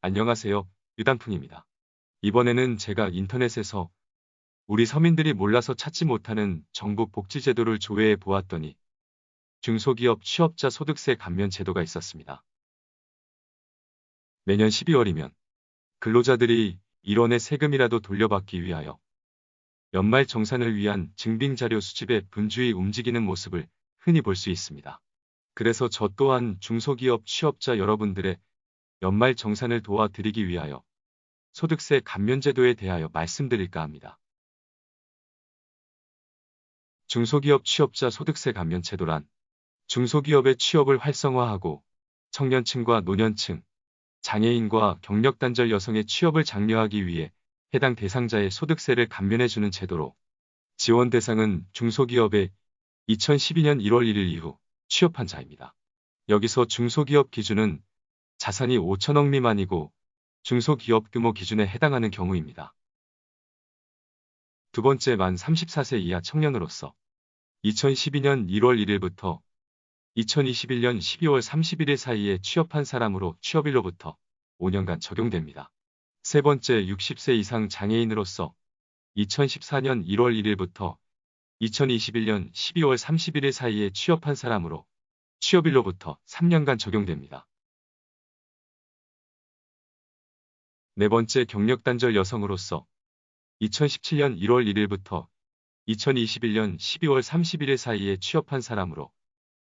안녕하세요. 유단풍입니다. 이번에는 제가 인터넷에서 우리 서민들이 몰라서 찾지 못하는 정부 복지제도를 조회해 보았더니 중소기업 취업자 소득세 감면 제도가 있었습니다. 매년 12월이면 근로자들이 1원의 세금이라도 돌려받기 위하여 연말 정산을 위한 증빙자료 수집에 분주히 움직이는 모습을 흔히 볼 수 있습니다. 그래서 저 또한 중소기업 취업자 여러분들의 연말 정산을 도와드리기 위하여 소득세 감면제도에 대하여 말씀드릴까 합니다. 중소기업 취업자 소득세 감면제도란 중소기업의 취업을 활성화하고 청년층과 노년층, 장애인과 경력단절 여성의 취업을 장려하기 위해 해당 대상자의 소득세를 감면해주는 제도로 지원 대상은 중소기업의 2012년 1월 1일 이후 취업한 자입니다. 여기서 중소기업 기준은 자산이 5천억 미만이고 중소기업 규모 기준에 해당하는 경우입니다. 두 번째, 만 34세 이하 청년으로서 2012년 1월 1일부터 2021년 12월 31일 사이에 취업한 사람으로 취업일로부터 5년간 적용됩니다. 세 번째, 60세 이상 장애인으로서 2014년 1월 1일부터 2021년 12월 31일 사이에 취업한 사람으로 취업일로부터 3년간 적용됩니다. 네 번째, 경력단절 여성으로서 2017년 1월 1일부터 2021년 12월 31일 사이에 취업한 사람으로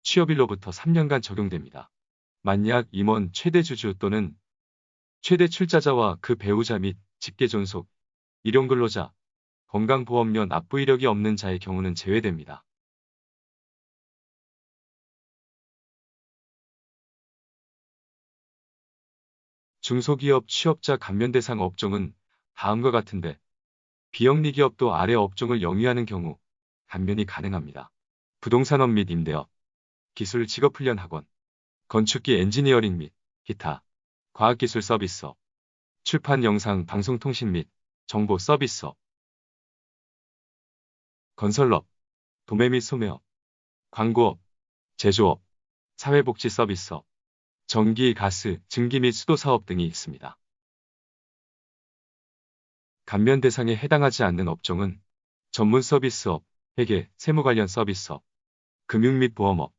취업일로부터 3년간 적용됩니다. 만약 임원 최대 주주 또는 최대 출자자와 그 배우자 및 직계존속, 일용근로자, 건강보험료 납부 이력이 없는 자의 경우는 제외됩니다. 중소기업 취업자 감면 대상 업종은 다음과 같은데 비영리기업도 아래 업종을 영위하는 경우 감면이 가능합니다. 부동산업 및 임대업, 기술 직업훈련 학원, 건축기 엔지니어링 및 기타, 과학기술 서비스업, 출판 영상 방송통신 및 정보 서비스업, 건설업, 도매 및 소매업, 광고업, 제조업, 사회복지 서비스업, 전기, 가스, 증기 및 수도 사업 등이 있습니다. 감면 대상에 해당하지 않는 업종은 전문 서비스업, 회계, 세무 관련 서비스업, 금융 및 보험업,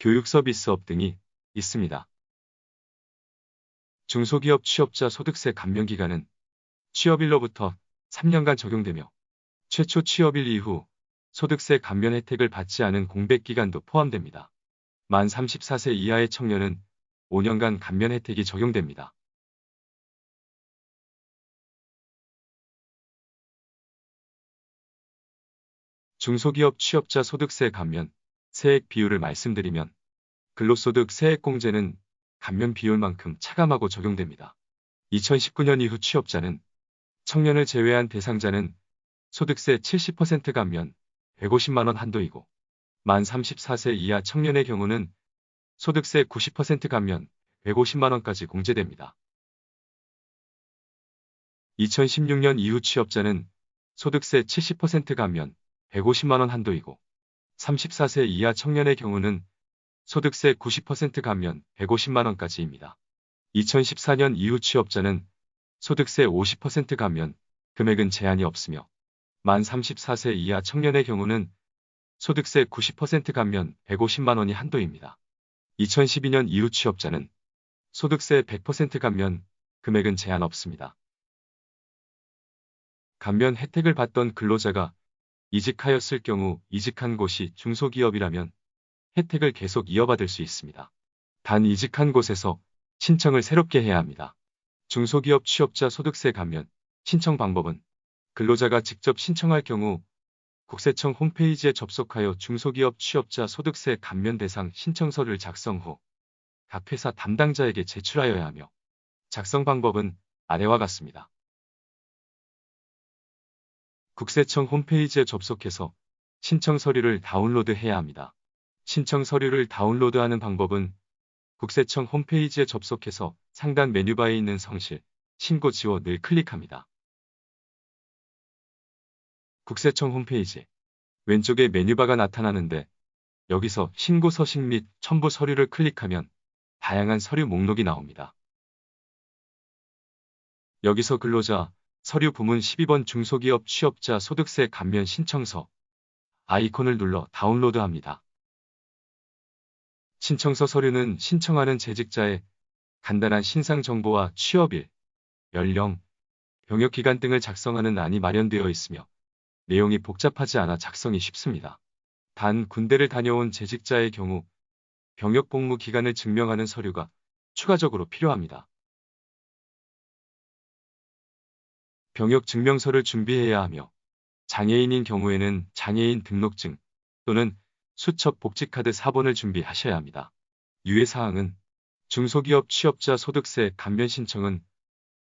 교육 서비스업 등이 있습니다. 중소기업 취업자 소득세 감면 기간은 취업일로부터 3년간 적용되며 최초 취업일 이후 소득세 감면 혜택을 받지 않은 공백 기간도 포함됩니다. 만 34세 이하의 청년은 5년간 감면 혜택이 적용됩니다. 중소기업 취업자 소득세 감면, 세액 비율을 말씀드리면 근로소득 세액공제는 감면 비율만큼 차감하고 적용됩니다. 2019년 이후 취업자는 청년을 제외한 대상자는 소득세 70% 감면 150만 원 한도이고 만 34세 이하 청년의 경우는 소득세 90% 감면 150만 원까지 공제됩니다. 2016년 이후 취업자는 소득세 70% 감면 150만 원 한도이고 34세 이하 청년의 경우는 소득세 90% 감면 150만 원까지입니다. 2014년 이후 취업자는 소득세 50% 감면 금액은 제한이 없으며 만 34세 이하 청년의 경우는 소득세 90% 감면 150만 원이 한도입니다. 2012년 이후 취업자는 소득세 100% 감면 금액은 제한 없습니다. 감면 혜택을 받던 근로자가 이직하였을 경우 이직한 곳이 중소기업이라면 혜택을 계속 이어받을 수 있습니다. 단 이직한 곳에서 신청을 새롭게 해야 합니다. 중소기업 취업자 소득세 감면 신청 방법은 근로자가 직접 신청할 경우 국세청 홈페이지에 접속하여 중소기업 취업자 소득세 감면 대상 신청서를 작성 후 각 회사 담당자에게 제출하여야 하며 작성 방법은 아래와 같습니다. 국세청 홈페이지에 접속해서 신청 서류를 다운로드해야 합니다. 신청 서류를 다운로드하는 방법은 국세청 홈페이지에 접속해서 상단 메뉴바에 있는 성실, 신고 지원을 클릭합니다. 국세청 홈페이지 왼쪽에 메뉴바가 나타나는데 여기서 신고 서식 및 첨부 서류를 클릭하면 다양한 서류 목록이 나옵니다. 여기서 근로자, 서류 부문 12번 중소기업 취업자 소득세 감면 신청서 아이콘을 눌러 다운로드합니다. 신청서 서류는 신청하는 재직자의 간단한 신상 정보와 취업일, 연령, 병역기간 등을 작성하는 안이 마련되어 있으며 내용이 복잡하지 않아 작성이 쉽습니다. 단 군대를 다녀온 재직자의 경우 병역 복무 기간을 증명하는 서류가 추가적으로 필요합니다. 병역 증명서를 준비해야 하며 장애인인 경우에는 장애인 등록증 또는 수첩 복지카드 4번을 준비하셔야 합니다. 유예사항은 중소기업 취업자 소득세 감면 신청은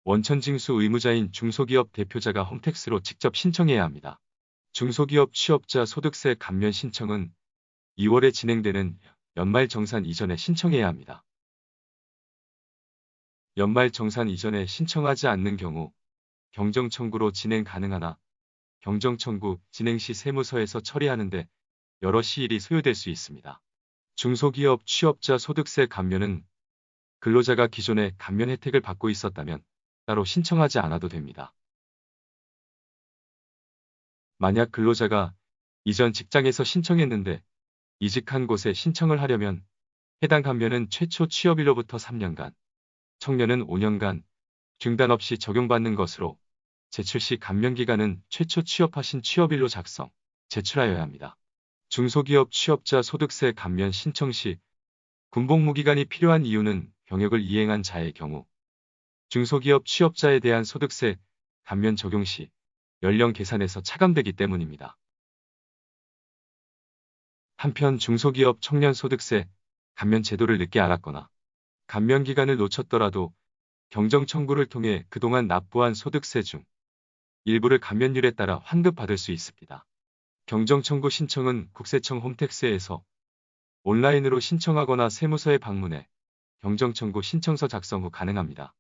원천징수 의무자인 중소기업 대표자가 홈택스로 직접 신청해야 합니다. 중소기업 취업자 소득세 감면 신청은 2월에 진행되는 연말정산 이전에 신청해야 합니다. 연말정산 이전에 신청하지 않는 경우 경정청구로 진행 가능하나 경정청구 진행 시 세무서에서 처리하는데 여러 시일이 소요될 수 있습니다. 중소기업 취업자 소득세 감면은 근로자가 기존에 감면 혜택을 받고 있었다면 따로 신청하지 않아도 됩니다. 만약 근로자가 이전 직장에서 신청했는데 이직한 곳에 신청을 하려면 해당 감면은 최초 취업일로부터 3년간, 청년은 5년간 중단 없이 적용받는 것으로 제출 시 감면 기간은 최초 취업하신 취업일로 작성, 제출하여야 합니다. 중소기업 취업자 소득세 감면 신청 시 군복무 기간이 필요한 이유는 병역을 이행한 자의 경우 중소기업 취업자에 대한 소득세 감면 적용 시 연령 계산에서 차감되기 때문입니다. 한편 중소기업 청년 소득세 감면 제도를 늦게 알았거나 감면 기간을 놓쳤더라도 경정 청구를 통해 그동안 납부한 소득세 중 일부를 감면율에 따라 환급받을 수 있습니다. 경정 청구 신청은 국세청 홈택스에서 온라인으로 신청하거나 세무서에 방문해 경정 청구 신청서 작성 후 가능합니다.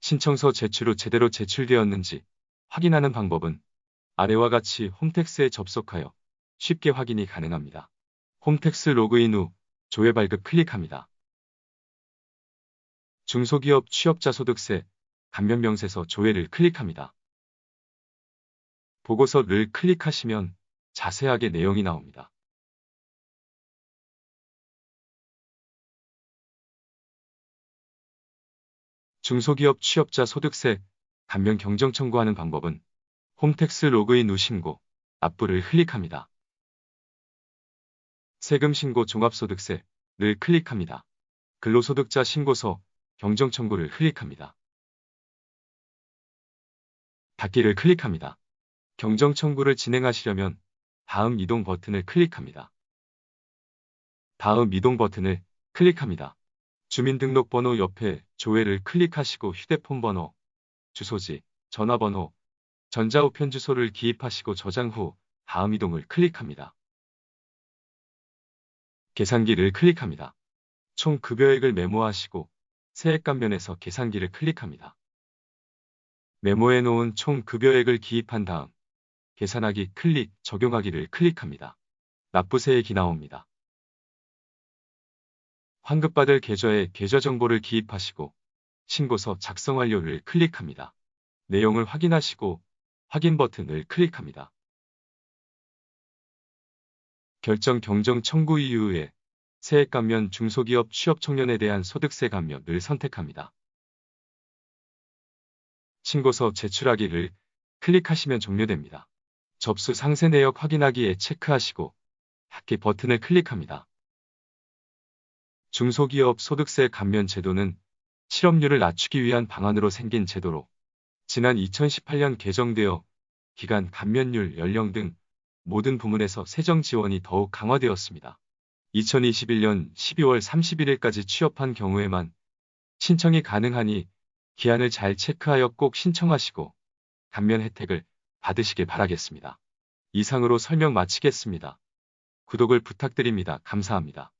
신청서 제출 후 제대로 제출되었는지 확인하는 방법은 아래와 같이 홈택스에 접속하여 쉽게 확인이 가능합니다. 홈택스 로그인 후 조회 발급 클릭합니다. 중소기업 취업자 소득세 감면 명세서 조회를 클릭합니다. 보고서를 클릭하시면 자세하게 내용이 나옵니다. 중소기업 취업자 소득세 감면 경정 청구하는 방법은 홈택스 로그인 후 신고, 납부를 클릭합니다. 세금 신고 종합소득세를 클릭합니다. 근로소득자 신고서 경정 청구를 클릭합니다. 닫기를 클릭합니다. 경정 청구를 진행하시려면 다음 이동 버튼을 클릭합니다. 다음 이동 버튼을 클릭합니다. 주민등록번호 옆에 조회를 클릭하시고 휴대폰 번호, 주소지, 전화번호, 전자우편 주소를 기입하시고 저장 후 다음 이동을 클릭합니다. 계산기를 클릭합니다. 총 급여액을 메모하시고 세액 감면에서 계산기를 클릭합니다. 메모해 놓은 총 급여액을 기입한 다음 계산하기 클릭, 적용하기를 클릭합니다. 납부세액이 나옵니다. 환급받을 계좌에 계좌 정보를 기입하시고 신고서 작성 완료를 클릭합니다. 내용을 확인하시고 확인 버튼을 클릭합니다. 결정 경정 청구 이후에 세액 감면 중소기업 취업 청년에 대한 소득세 감면을 선택합니다. 신고서 제출하기를 클릭하시면 종료됩니다. 접수 상세 내역 확인하기에 체크하시고 닫기 버튼을 클릭합니다. 중소기업 소득세 감면 제도는 실업률을 낮추기 위한 방안으로 생긴 제도로 지난 2018년 개정되어 기간 감면율, 연령 등 모든 부문에서 세정 지원이 더욱 강화되었습니다. 2021년 12월 31일까지 취업한 경우에만 신청이 가능하니 기한을 잘 체크하여 꼭 신청하시고 감면 혜택을 받으시길 바라겠습니다. 이상으로 설명 마치겠습니다. 구독을 부탁드립니다. 감사합니다.